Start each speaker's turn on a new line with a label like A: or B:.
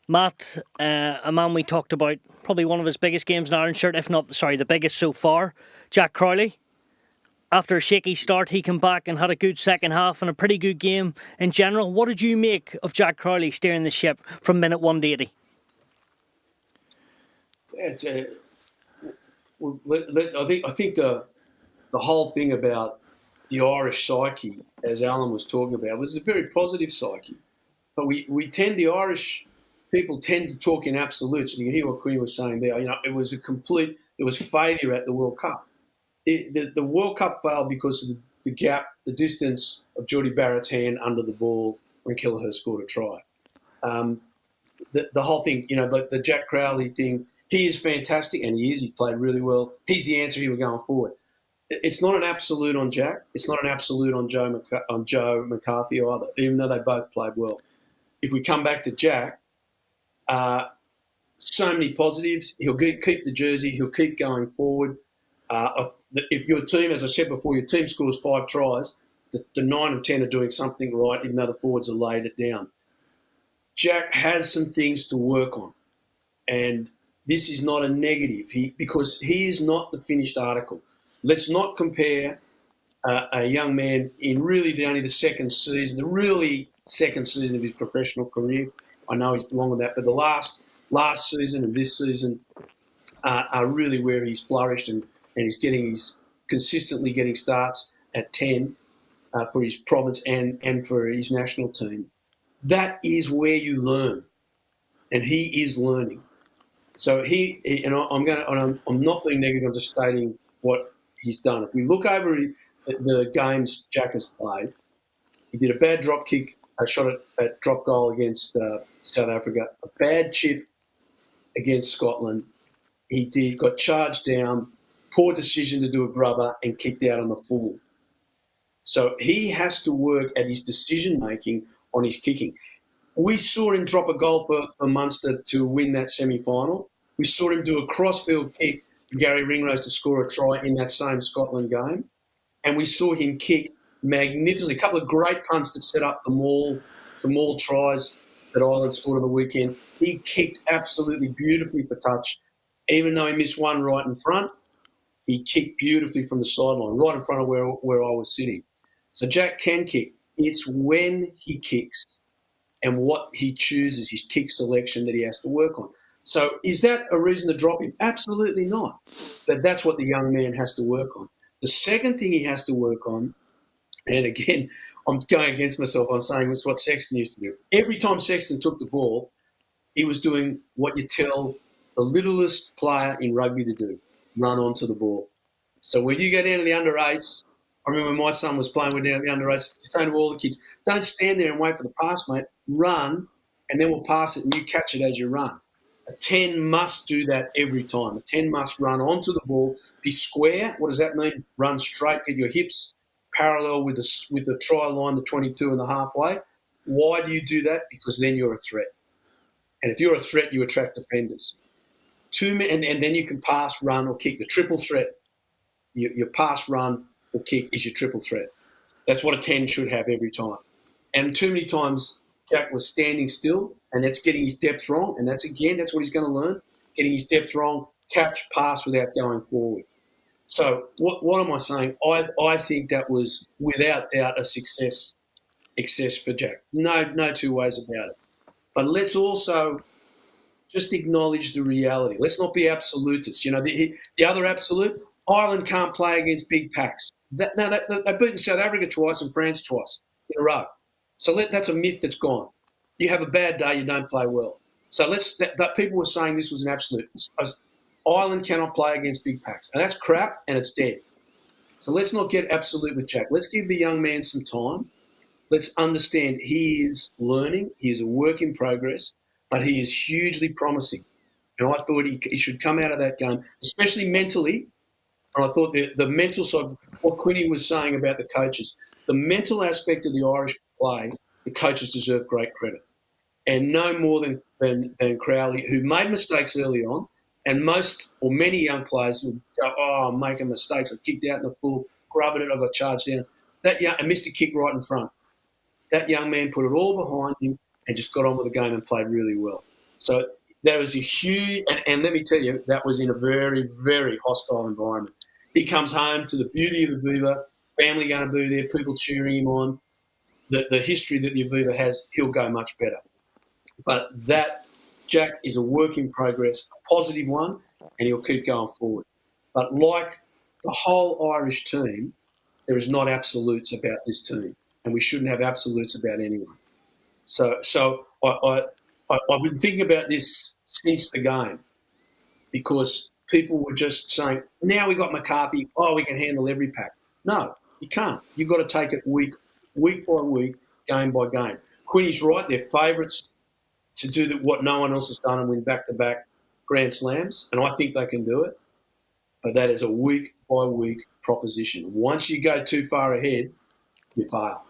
A: Matt, a man we talked about, probably one of his biggest games in Ireland shirt, if not, sorry, the biggest so far, Jack Crowley. After a shaky start, he came back and had a good second half and a pretty good game in general. What did you make of Jack Crowley steering the ship from minute 1 to 80?
B: It's I think the whole thing about the Irish psyche, as Alan was talking about, was a very positive psyche. But the Irish people tend to talk in absolutes. And you hear what Queen was saying there. It was there was failure at the World Cup. The World Cup failed because of the gap, the distance of Geordie Barrett's hand under the ball when Kelleher scored a try. The whole thing, the Jack Crowley thing, he is fantastic, and he is. He played really well. He's the answer here going forward. It's not an absolute on Jack. It's not an absolute on Joe McCarthy either, even though they both played well. If we come back to Jack, so many positives. He'll keep the jersey. He'll keep going forward. If your team, as I said before, your team scores 5 tries, the 9 and 10 are doing something right, even though the forwards are laid it down. Jack has some things to work on, and this is not a negative because he is not the finished article. Let's not compare a young man in really only the second season of his professional career. I know he's longer than that, but the last season and this season are really where he's flourished and he's consistently getting starts at 10 for his province and for his national team. That is where you learn, and he is learning. So I'm not being negative. I'm just stating what he's done. If we look over the games Jack has played, he did a bad drop kick, a shot at drop goal against South Africa, a bad chip against Scotland. He got charged down, poor decision to do a grubber, and kicked out on the full. So he has to work at his decision-making on his kicking. We saw him drop a goal for Munster to win that semi-final. We saw him do a crossfield kick for Gary Ringrose to score a try in that same Scotland game. And we saw him kick magnificently. A couple of great punts that set up the maul tries that Ireland scored on the weekend. He kicked absolutely beautifully for touch. Even though he missed one right in front, he kicked beautifully from the sideline, right in front of where I was sitting. So Jack can kick. It's when he kicks and what he chooses, his kick selection, that he has to work on. So is that a reason to drop him? Absolutely not. But that's what the young man has to work on. The second thing he has to work on, and again, I'm going against myself, I'm saying it's what Sexton used to do. Every time Sexton took the ball, he was doing what you tell the littlest player in rugby to do, run onto the ball. So when you go down to the under-8s, I remember when my son was playing with down the under-8s, saying to all the kids, don't stand there and wait for the pass, mate. Run, and then we'll pass it and you catch it as you run. A 10 must do that every time. A 10 must run onto the ball, be square. What does that mean? Run straight, get your hips parallel with the try line, the 22 and the halfway. Why do you do that? Because then you're a threat. And if you're a threat, you attract defenders. And then you can pass, run, or kick. The triple threat, your pass, run, or kick is your triple threat. That's what a 10 should have every time. And too many times Jack was standing still, and that's getting his depth wrong. And that's what he's going to learn, getting his depth wrong, catch, pass without going forward. So what am I saying? I think that was without doubt a success for Jack. No two ways about it. But let's also just acknowledge the reality. Let's not be absolutists. The other absolute, Ireland can't play against big packs. They've beaten South Africa twice and France twice in a row. So that's a myth that's gone. You have a bad day, you don't play well. So that people were saying this was an absolute. Ireland cannot play against big packs. And that's crap, and it's dead. So let's not get absolute with Jack. Let's give the young man some time. Let's understand he is learning. He is a work in progress, but he is hugely promising. And I thought he should come out of that game, especially mentally. And I thought the mental side, what Quinny was saying about the coaches, the mental aspect of the Irish play, the coaches deserve great credit. And no more than Crowley, who made mistakes early on, and many young players would go, I'm making mistakes. I kicked out in the full, grubbing it, I got charged down. And missed a kick right in front. That young man put it all behind him and just got on with the game and played really well. So there was a huge, and let me tell you, that was in a very, very hostile environment. He comes home to the beauty of the Viva, family going to be there, people cheering him on. The history that the Aviva has, he'll go much better. But that, Jack, is a work in progress, a positive one, and he'll keep going forward. But like the whole Irish team, there is not absolutes about this team, and we shouldn't have absolutes about anyone. So I've been thinking about this since the game because people were just saying, now we got McCarthy, we can handle every pack. No, you can't. You've got to take it week by week, game by game. Quinny's right, they're favourites to do what no one else has done and win back-to-back Grand Slams, and I think they can do it. But that is a week-by-week proposition. Once you go too far ahead, you fail.